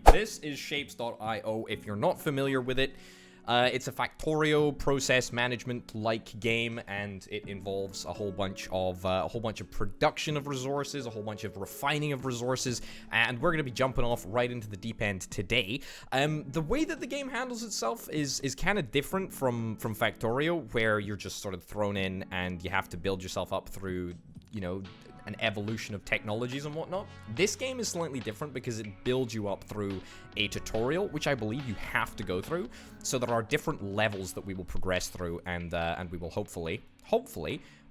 This is Shapes.io. If you're not familiar with it, it's a Factorio process management-like game, and it involves a whole bunch of production of resources, a whole bunch of refining of resources, and we're going to be jumping off right into the deep end today. The way that the game handles itself is kind of different from Factorio, where you're just sort of thrown in and you have to build yourself up through, you know, an evolution of technologies and whatnot. This game is slightly different because it builds you up through a tutorial, which I believe you have to go through. So there are different levels that we will progress through, and we will hopefully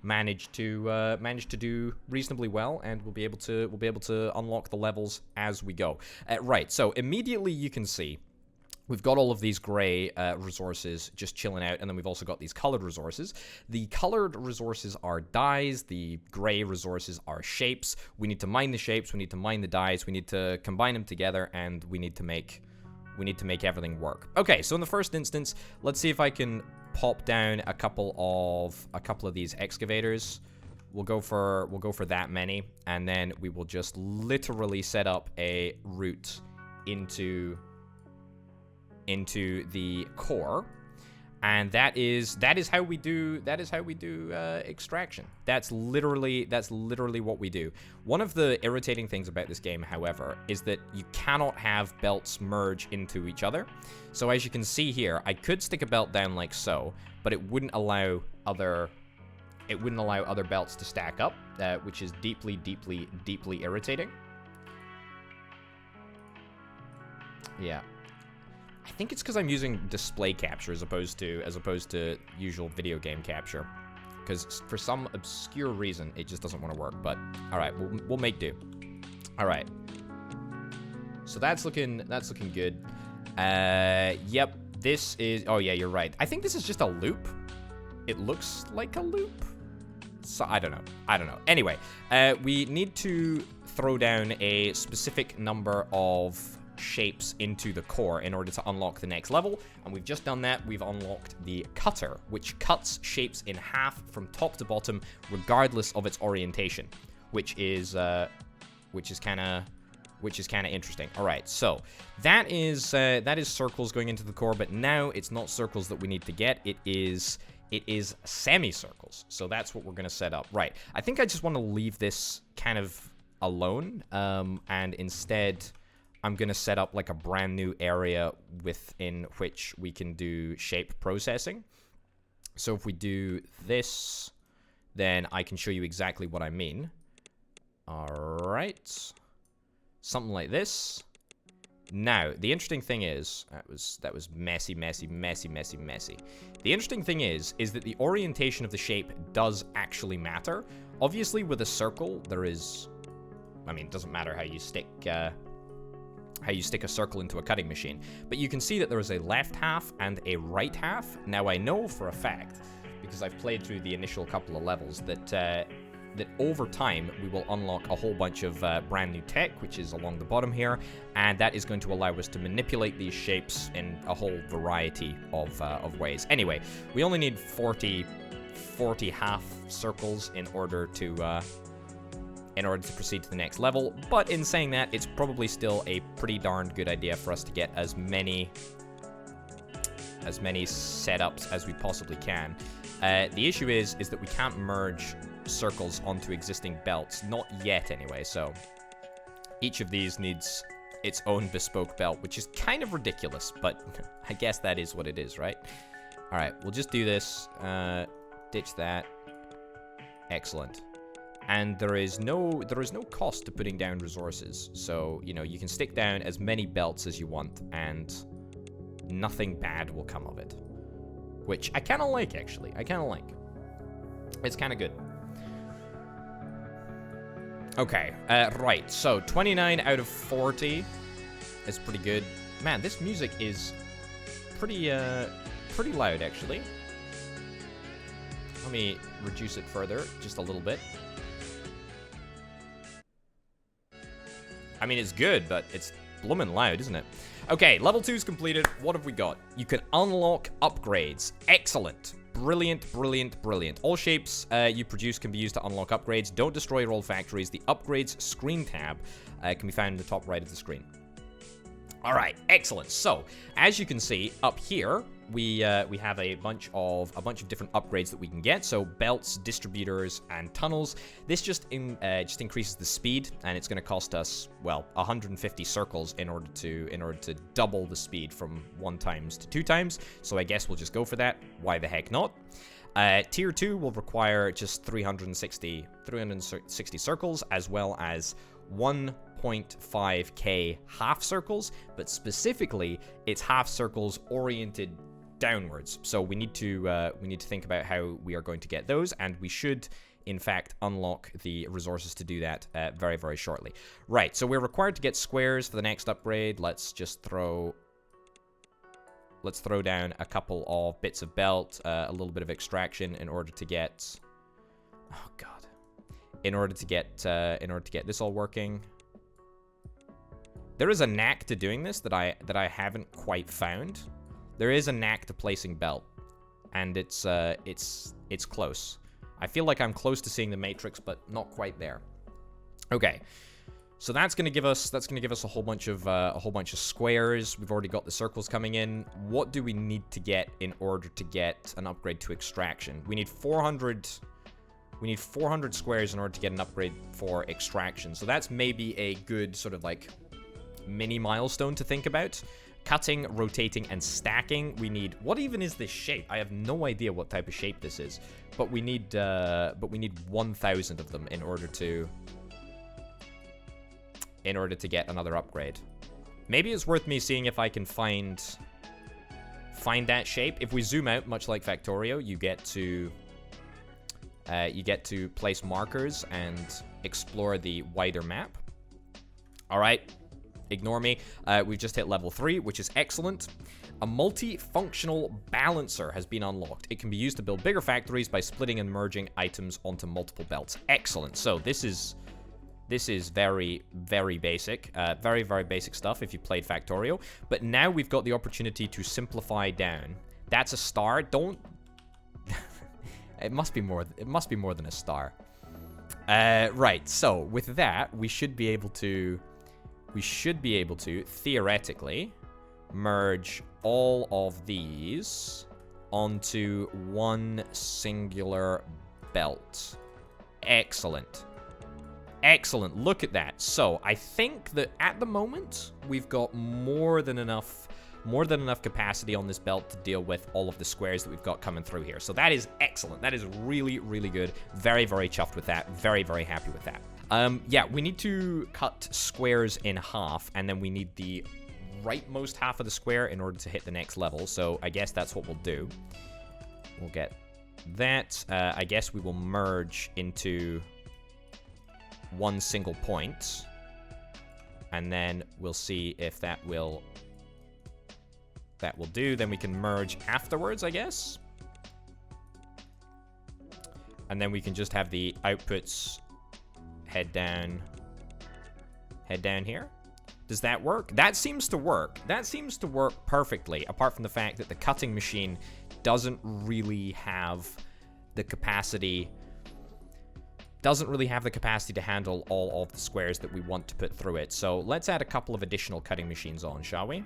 manage to do reasonably well, and we'll be able to unlock the levels as we go. Right. So immediately you can see we've got all of these gray resources just chilling out, and then we've also got these colored resources. The colored resources are dyes, the gray resources are shapes. We need to mine the shapes, we need to mine the dyes, we need to combine them together, and we need to make everything work. Okay, so in the first instance, let's see if I can pop down a couple of these excavators. We'll go for that many, and then we will just literally set up a route into the core, and that is how we do extraction. That's literally what we do. One of the irritating things about this game, however, is that you cannot have belts merge into each other. So as you can see here, I could stick a belt down like so, but it wouldn't allow other belts to stack up, which is deeply irritating. Yeah. I think it's because I'm using display capture as opposed to usual video game capture, because for some obscure reason it just doesn't want to work. But all right, we'll make do. All right. So that's looking good. Yep. This is. Oh yeah, you're right. I think this is just a loop. It looks like a loop. So I don't know. Anyway, we need to throw down a specific number of shapes into the core in order to unlock the next level, and we've just done that. We've unlocked the cutter, which cuts shapes in half from top to bottom regardless of its orientation, which is kind of interesting. All right, so that is circles going into the core, but now it's not circles that we need to get. It is semicircles. So that's what we're going to set up. Right. I think I just want to leave this kind of alone, and instead I'm going to set up like a brand new area within which we can do shape processing. So if we do this, then I can show you exactly what I mean. All right. Something like this. Now, the interesting thing is, that was messy. The interesting thing is that the orientation of the shape does actually matter. Obviously, with a circle, there is, I mean, it doesn't matter how you stick a circle into a cutting machine. But you can see that there is a left half and a right half. Now, I know for a fact, because I've played through the initial couple of levels, that over time, we will unlock a whole bunch of brand new tech, which is along the bottom here, and that is going to allow us to manipulate these shapes in a whole variety of ways. Anyway, we only need 40 half circles in order to proceed to the next level, but in saying that, it's probably still a pretty darn good idea for us to get as many setups as we possibly can. The issue is that we can't merge circles onto existing belts, not yet anyway, so each of these needs its own bespoke belt, which is kind of ridiculous, but I guess that is what it is, right? All right, we'll just do this, ditch that. Excellent. And there is no cost to putting down resources. So, you know, you can stick down as many belts as you want and nothing bad will come of it. Which I kind of like, actually. It's kind of good. Okay, right. So, 29 out of 40 is pretty good. Man, this music is pretty loud, actually. Let me reduce it further, just a little bit. I mean, it's good, but it's bloomin' loud, isn't it? Okay, level 2 is completed. What have we got? You can unlock upgrades. Excellent. Brilliant, brilliant, brilliant. All shapes you produce can be used to unlock upgrades. Don't destroy your old factories. The upgrades screen tab can be found in the top right of the screen. All right, excellent. So, as you can see up here, we have a bunch of different upgrades that we can get. So belts, distributors, and tunnels. This just increases the speed, and it's going to cost us, well, 150 circles in order to double the speed from 1 times to 2 times. So I guess we'll just go for that. Why the heck not? Tier 2 will require just 360 circles, as well as 1.5k half circles, but specifically it's half circles oriented downwards. So we need to think about how we are going to get those, and we should in fact unlock the resources to do that very, very shortly. Right, so we're required to get squares for the next upgrade. Let's throw down a couple of bits of belt, a little bit of extraction in order to get, oh god, in order to get this all working. There is a knack to doing this that I haven't quite found. There is a knack to placing belt, and it's close. I feel like I'm close to seeing the matrix, but not quite there. Okay, so that's gonna give us a whole bunch of squares. We've already got the circles coming in. What do we need to get in order to get an upgrade to extraction? We need 400. We need 400 squares in order to get an upgrade for extraction. So that's maybe a good sort of like mini milestone to think about. Cutting, rotating, and stacking. We need, what even is this shape? I have no idea what type of shape this is, but we need 1,000 of them in order to get another upgrade. Maybe it's worth me seeing if I can find that shape. If we zoom out, much like Factorio, you get to place markers and explore the wider map. All right. Ignore me. We've just hit level 3, which is excellent. A multifunctional balancer has been unlocked. It can be used to build bigger factories by splitting and merging items onto multiple belts. Excellent. So this is very, very basic. Very, very basic stuff if you played Factorio. But now we've got the opportunity to simplify down. That's a star. Don't... It must be more than a star. Right. So with that, we should be able to theoretically merge all of these onto one singular belt. Excellent. Excellent. Look at that. So I think that at the moment we've got more than enough capacity on this belt to deal with all of the squares that we've got coming through here. So that is excellent. That is really, really good. Very, very chuffed with that. Very, very happy with that. Yeah, we need to cut squares in half, and then we need the rightmost half of the square in order to hit the next level. So I guess that's what we'll do. We'll get that. I guess we will merge into one single point, and then we'll see if that will do. Then we can merge afterwards, I guess. And then we can just have the outputs head down here. Does that work? That seems to work. That seems to work perfectly, apart from the fact that the cutting machine doesn't really have the capacity to handle all of the squares that we want to put through it. So let's add a couple of additional cutting machines on, shall we?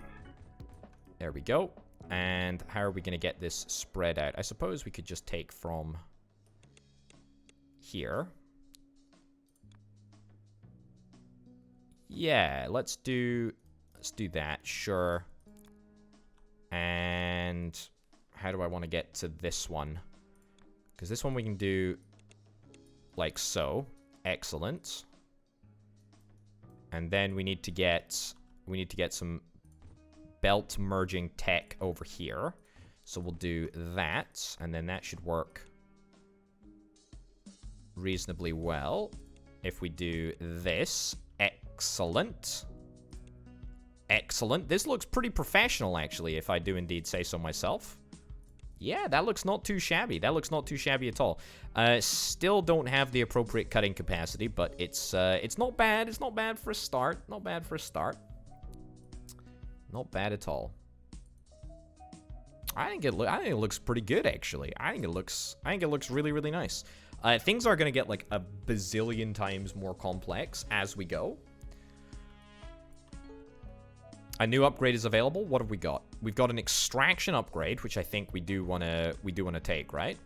There we go. And how are we going to get this spread out? I suppose we could just take from here. Yeah, let's do that, sure. And how do I want to get to this one? Because this one we can do like so. Excellent. And then we need to get some belt merging tech over here. So we'll do that, and then that should work reasonably well. If we do this, excellent. Excellent. This looks pretty professional, actually, if I do indeed say so myself. Yeah, that looks not too shabby. That looks not too shabby at all. Still don't have the appropriate cutting capacity, but it's not bad. It's not bad for a start. Not bad for a start. Not bad at all. I think it looks pretty good, actually. I think it looks really, really nice. Things are gonna get like a bazillion times more complex as we go. A new upgrade is available. What have we got? We've got an extraction upgrade, which I think we do want to take, right?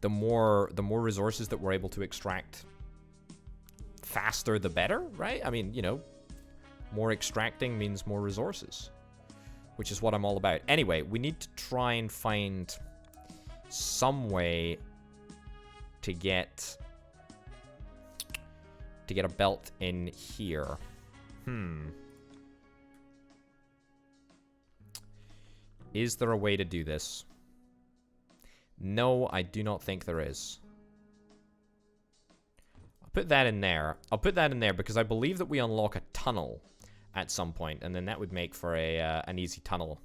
The more resources that we're able to extract faster, the better, right? I mean, you know, more extracting means more resources, which is what I'm all about. Anyway, we need to try and find some way to get a belt in here. Is there a way to do this? No, I do not think there is. I'll put that in there. I'll put that in there because I believe that we unlock a tunnel at some point, and then that would make for an easy tunnel.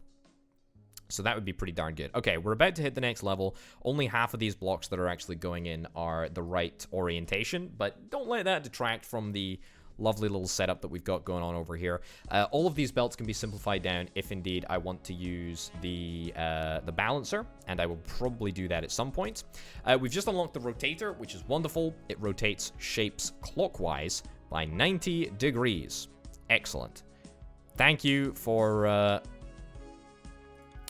So that would be pretty darn good. Okay, we're about to hit the next level. Only half of these blocks that are actually going in are the right orientation, but don't let that detract from the lovely little setup that we've got going on over here. All of these belts can be simplified down if indeed I want to use the balancer, and I will probably do that at some point. We've just unlocked the rotator, which is wonderful. It rotates shapes clockwise by 90 degrees. Excellent. Thank you for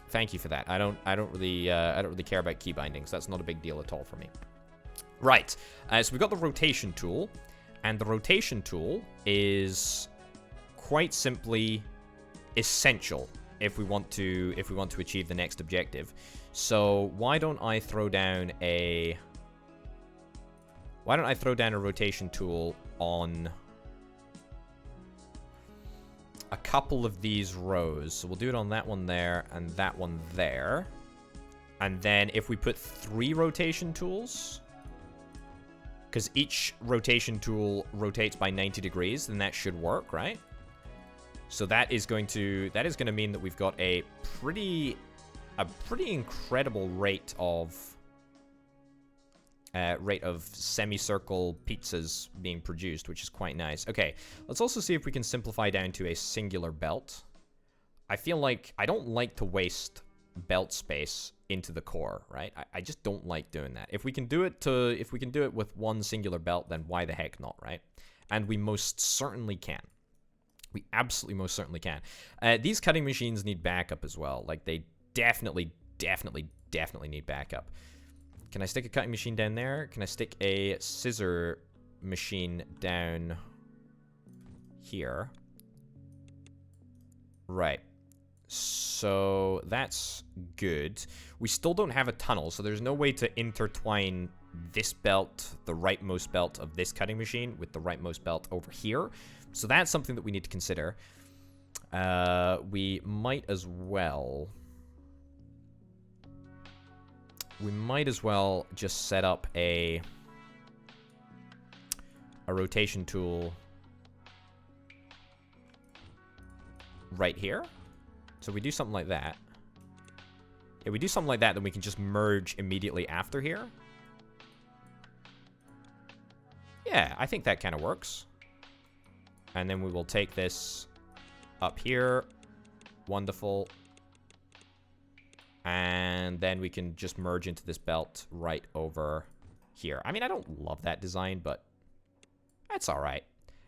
that. I don't really care about key bindings. That's not a big deal at all for me. Right. So we've got the rotation tool. And the rotation tool is quite simply essential if we want to achieve the next objective. So why don't I throw down a rotation tool on a couple of these rows. So we'll do it on that one there and that one there. And then if we put 3 rotation tools, because each rotation tool rotates by 90 degrees, then that should work, right? So that is going to mean that we've got a pretty incredible rate of semicircle pizzas being produced, which is quite nice. Okay, let's also see if we can simplify down to a singular belt. I feel like I don't like to waste belt space into the core, right? I just don't like doing that. If we can do it with one singular belt, then why the heck not, right? And we most certainly can. We absolutely most certainly can. These cutting machines need backup as well. Like, they definitely need backup. Can I stick a cutting machine down there? Can I stick a scissor machine down here? Right. So that's good. We still don't have a tunnel, so there's no way to intertwine this belt, the rightmost belt of this cutting machine, with the rightmost belt over here. So that's something that we need to consider. We might as well just set up a rotation tool right here. So we do something like that. Yeah, we do something like that, then we can just merge immediately after here. Yeah, I think that kind of works. And then we will take this up here. Wonderful. And then we can just merge into this belt right over here. I mean, I don't love that design, but that's all right.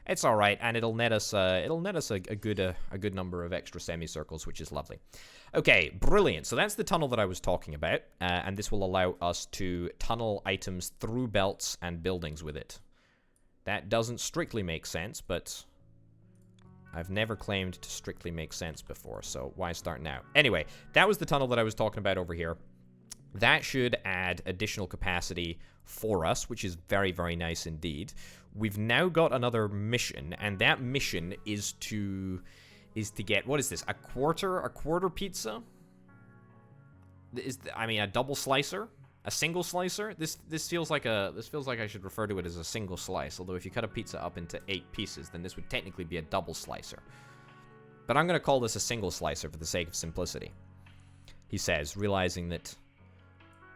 It's all right, and it'll net us a good number of extra semicircles, which is lovely. Okay, brilliant. So that's the tunnel that I was talking about, and this will allow us to tunnel items through belts and buildings with it. That doesn't strictly make sense, but I've never claimed to strictly make sense before, so why start now? Anyway, that was the tunnel that I was talking about over here. That should add additional capacity for us, which is very, very nice indeed. We've now got another mission, and that mission is to get, what is this? A quarter pizza? I mean, a double slicer? A single slicer? This feels like I should refer to it as a single slice, although if you cut a pizza up into 8 pieces, then this would technically be a double slicer. But I'm going to call this a single slicer for the sake of simplicity, he says, realizing that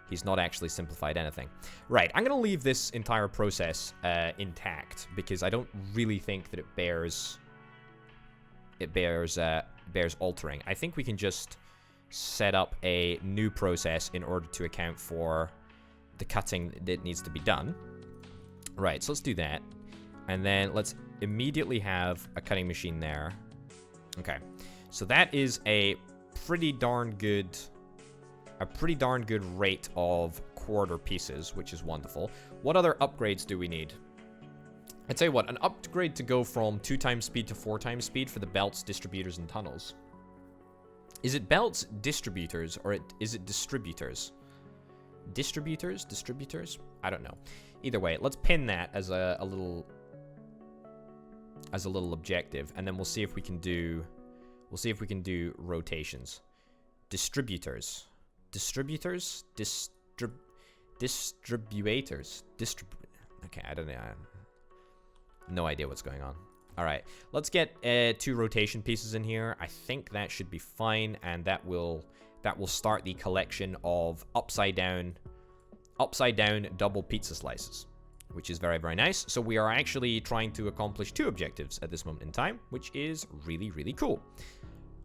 he's not actually simplified anything. Right, I'm going to leave this entire process intact, because I don't really think that it bears altering. I think we can just set up a new process in order to account for the cutting that needs to be done. Right, so let's do that. And then let's immediately have a cutting machine there. Okay, So that is a pretty darn good rate of quarter pieces, which is wonderful. What other upgrades do we need? I'd tell you what, an upgrade to go from 2 times speed to 4 times speed for the belts, distributors, and tunnels. Is it belts, distributors, or is it distributors? Distributors? I don't know. Either way, let's pin that as a little objective, and then we'll see if we can do rotations. Distributors. Okay, I don't know. No idea what's going on. All right, let's get 2 rotation pieces in here. I think that should be fine, and that will start the collection of upside down double pizza slices, which is very, very nice. So we are actually trying to accomplish 2 objectives at this moment in time, which is really, really cool.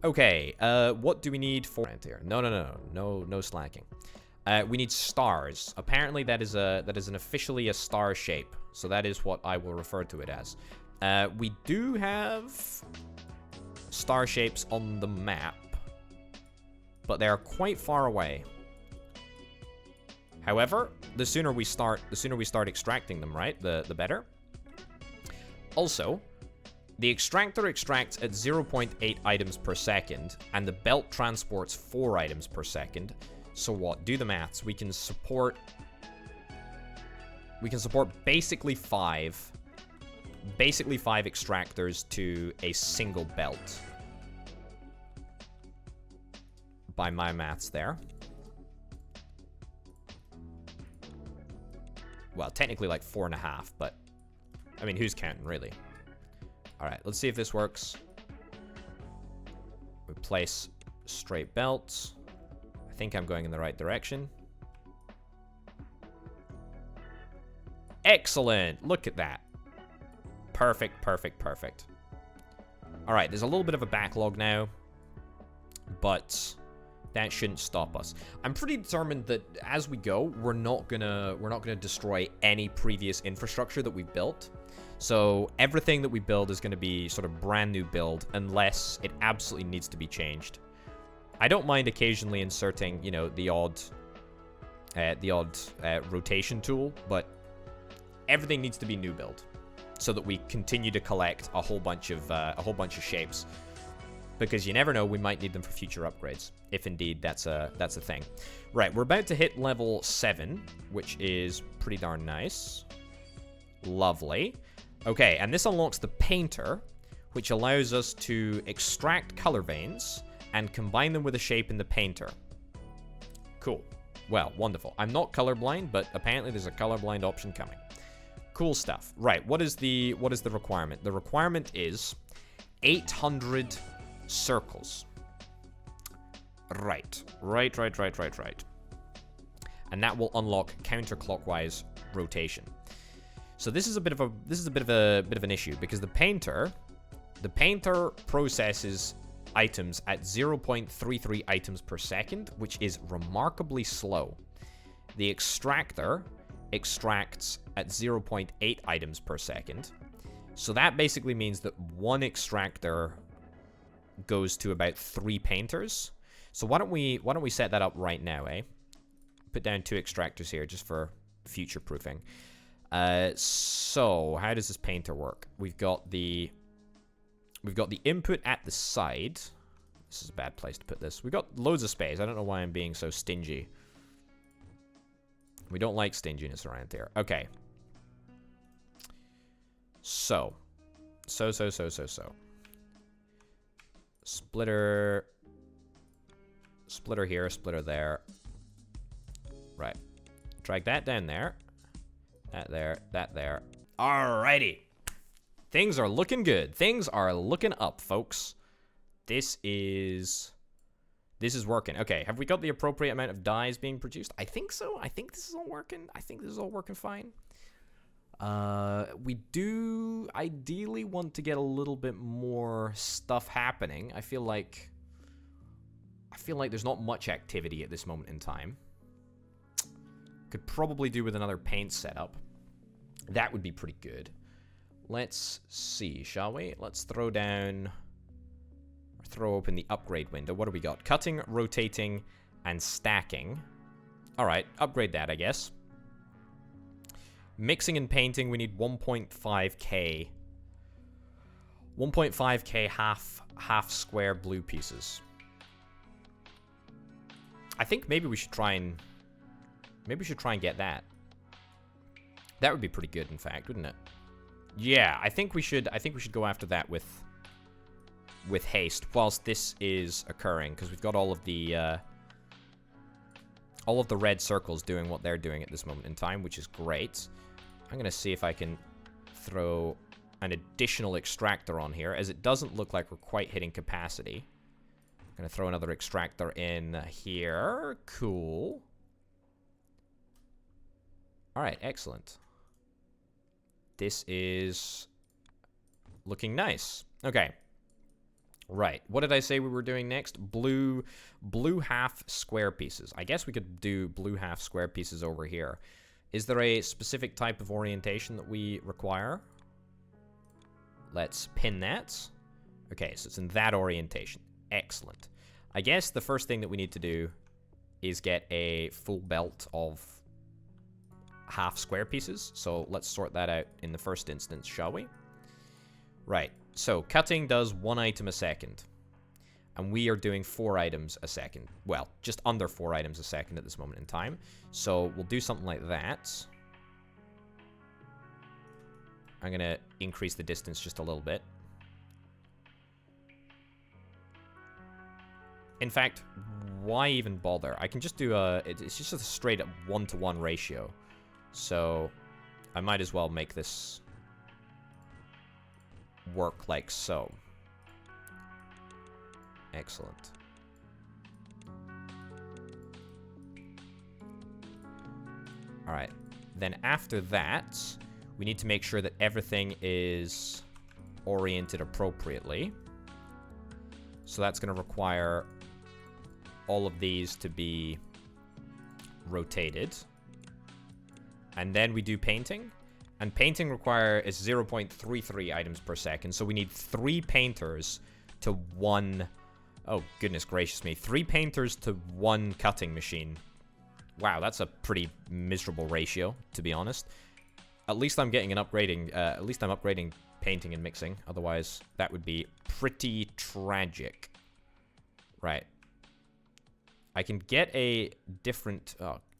Okay, what do we need for here? No slacking. We need stars. Apparently that is officially a star shape. So that is what I will refer to it as. We do have star shapes on the map, but they are quite far away. However, the sooner we start extracting them, right? The better. Also, the extractor extracts at 0.8 items per second, and the belt transports 4 items per second. So what? Do the maths. We can support basically 5 extractors to a single belt. By my maths there. Well, technically like 4.5, but I mean, who's counting, really? All right, let's see if this works. We place straight belts. I think I'm going in the right direction. Excellent. Look at that. Perfect, perfect, perfect. All right, there's a little bit of a backlog now, but that shouldn't stop us. I'm pretty determined that as we go, we're not gonna destroy any previous infrastructure that we've built. So everything that we build is gonna be sort of brand new build unless it absolutely needs to be changed. I don't mind occasionally inserting, you know, the odd rotation tool, but everything needs to be new build so that we continue to collect a whole bunch of shapes. Because you never know, we might need them for future upgrades, if indeed that's a thing. Right, we're about to hit level 7, which is pretty darn nice. Lovely. Okay, and this unlocks the painter, which allows us to extract color veins and combine them with a shape in the painter. Cool. Well, wonderful. I'm not colorblind, but apparently there's a colorblind option coming. Cool stuff. Right, what is the requirement? The requirement is 800 circles. Right. And that will unlock counterclockwise rotation. So this is a bit of an issue because the painter processes items at 0.33 items per second, which is remarkably slow. The extractor extracts at 0.8 items per second. So that basically means that one extractor goes to about 3 painters. So why don't we set that up right now, eh? Put down 2 extractors here just for future proofing. So how does this painter work? We've got the input at the side. This is a bad place to put this. We've got loads of space. I don't know why I'm being so stingy. We don't like stinginess around here. Okay. So. Splitter here, splitter there. Right. Drag that down there. That there. Alrighty. Things are looking good. Things are looking up, folks. This is working. Okay, have we got the appropriate amount of dyes being produced? I think so. I think this is all working. I think this is all working fine. We do ideally want to get a little bit more stuff happening. I feel like there's not much activity at this moment in time. Could probably do with another paint setup. That would be pretty good. Let's see, shall we? Let's throw down throw open the upgrade window. What do we got? Cutting, rotating, and stacking. Alright, upgrade that, I guess. Mixing and painting, we need 1.5k. 1.5k half square blue pieces. I think maybe we should try and get that. That would be pretty good, in fact, wouldn't it? Yeah, I think we should go after that with haste whilst this is occurring, because we've got all of the red circles doing what they're doing at this moment in time, which is great. I'm gonna see if I can throw an additional extractor on here, as it doesn't look like we're quite hitting capacity. I'm gonna throw another extractor in here. Cool. Alright, excellent. This is looking nice. Okay. Right. What did I say we were doing next? Blue half square pieces. I guess we could do blue half square pieces over here. Is there a specific type of orientation that we require? Let's pin that. Okay, so it's in that orientation. Excellent. I guess the first thing that we need to do is get a full belt of half square pieces. So let's sort that out in the first instance, shall we? Right. So cutting does 1 item a second. And we are doing 4 items a second. Well, just under 4 items a second at this moment in time. So we'll do something like that. I'm going to increase the distance just a little bit. In fact, why even bother? I can just do it's just a straight up 1-to-1 ratio. So I might as well make this work like so. Excellent. Alright. Then after that, we need to make sure that everything is oriented appropriately. So that's going to require all of these to be rotated. And then we do painting. And painting is 0.33 items per second. So we need 3 painters to 1... Oh, goodness gracious me. 3 painters to 1 cutting machine. Wow, that's a pretty miserable ratio, to be honest. At least I'm getting an upgrading... at least I'm upgrading painting and mixing. Otherwise, that would be pretty tragic. Right. I can get a different...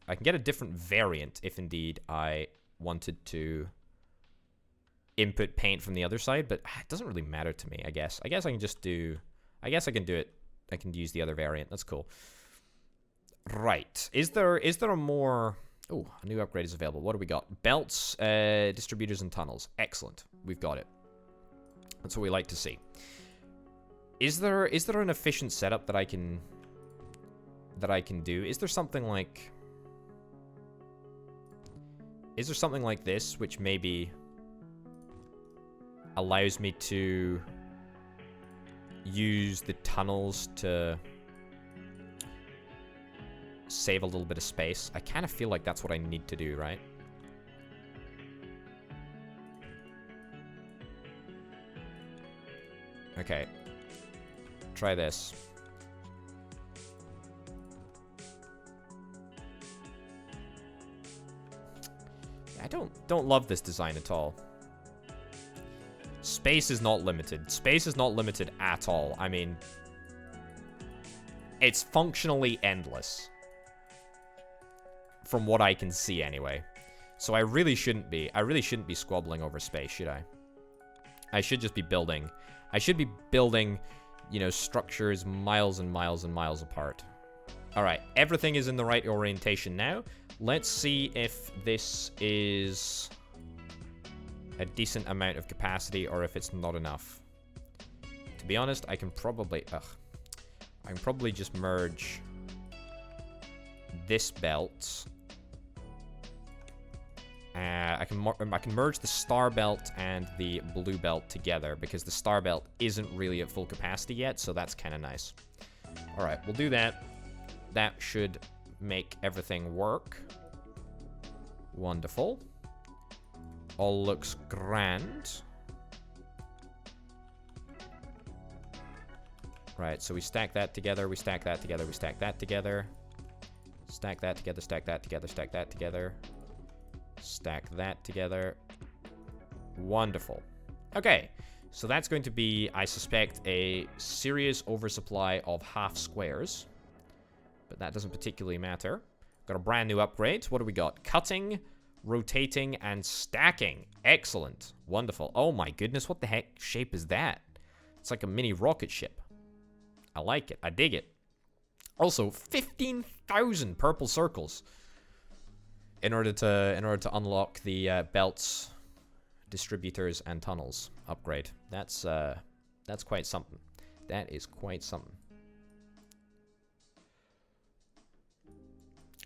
I can get a different variant if indeed I wanted to input paint from the other side, but it doesn't really matter to me, I guess. I guess I can just do... I guess I can do it. I can use the other variant. That's cool. Right. Is there a more... Oh, a new upgrade is available. What do we got? Belts, distributors, and tunnels. Excellent. We've got it. That's what we like to see. Is there an efficient setup that I can do? Is there something like this, which maybe allows me to use the tunnels to save a little bit of space? I kind of feel like that's what I need to do, right? Okay. Try this. I don't love this design at all. Space is not limited. Space is not limited at all. I mean, it's functionally endless. From what I can see, anyway. So I really shouldn't be squabbling over space, should I? I should just be building. I should be building, you know, structures miles and miles and miles apart. Alright, everything is in the right orientation now. Let's see if this is a decent amount of capacity or if it's not enough. To be honest, I can probably... I can probably just merge this belt. I can merge the star belt and the blue belt together because the star belt isn't really at full capacity yet, so that's kind of nice. Alright, we'll do that. That should make everything work. Wonderful. All looks grand. Right, so we stack that together, we stack that together, we stack that together. Stack that together, stack that together, stack that together. Stack that together. Wonderful. Okay, so that's going to be, I suspect, a serious oversupply of half squares. But that doesn't particularly matter. Got a brand new upgrade. What do we got? Cutting, rotating, and stacking. Excellent. Wonderful. Oh my goodness, what the heck shape is that? It's like a mini rocket ship. I like it. I dig it. Also, 15,000 purple circles in order to unlock the belts, distributors, and tunnels upgrade. That's quite something. That is quite something.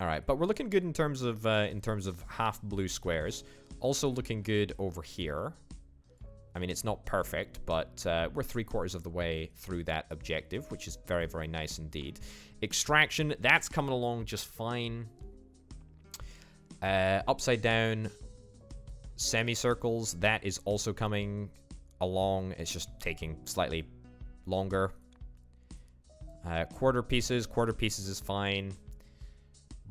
All right, but we're looking good in terms of half blue squares. Also looking good over here. I mean, it's not perfect, but we're 3/4 of the way through that objective, which is very, very nice indeed. Extraction, that's coming along just fine. Upside down semicircles, that is also coming along. It's just taking slightly longer. Quarter pieces is fine.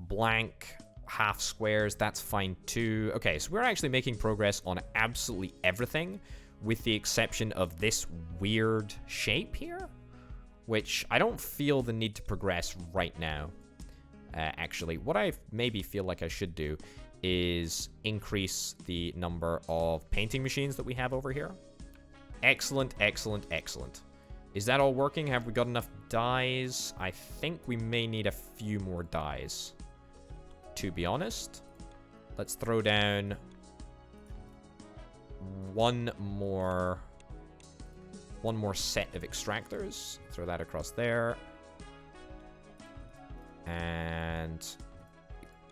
Blank half squares, that's fine too. Okay, so we're actually making progress on absolutely everything, with the exception of this weird shape here, which I don't feel the need to progress right now. Actually, what I maybe feel like I should do is increase the number of painting machines that we have over here. Excellent, excellent, excellent. Is that all working? Have we got enough dyes? I think we may need a few more dyes, to be honest. Let's throw down one more set of extractors. Throw that across there. And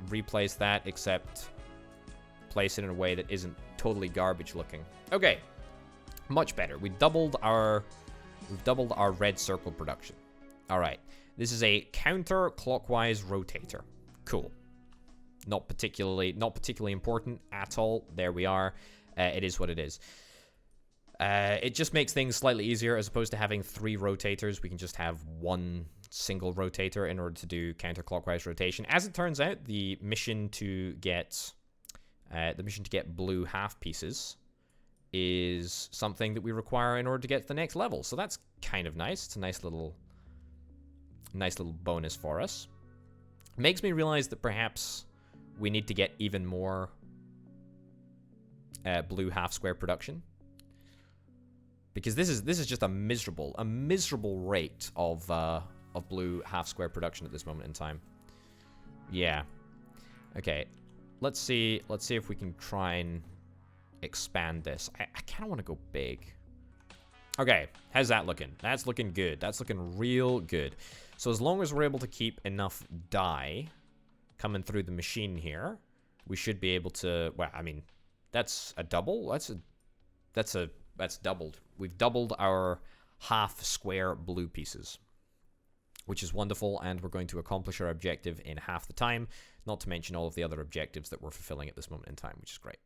replace that, except place it in a way that isn't totally garbage looking. Okay. Much better. We've doubled our red circle production. All right. This is a counterclockwise rotator. Cool. Not particularly important at all. There we are. It is what it is. It just makes things slightly easier. As opposed to having 3 rotators, we can just have one single rotator in order to do counterclockwise rotation. As it turns out, the mission to get blue half pieces is something that we require in order to get to the next level. So that's kind of nice. It's a nice little bonus for us. Makes me realize that perhaps we need to get even more blue half square production, because this is just a miserable rate of blue half square production at this moment in time. Yeah. Okay. Let's see if we can try and expand this. I kind of want to go big. Okay, how's that looking? That's looking good. That's looking real good. So as long as we're able to keep enough dye coming through the machine here, we should be able to, well, I mean, that's a double. That's doubled. We've doubled our half square blue pieces, which is wonderful, and we're going to accomplish our objective in half the time, not to mention all of the other objectives that we're fulfilling at this moment in time, which is great.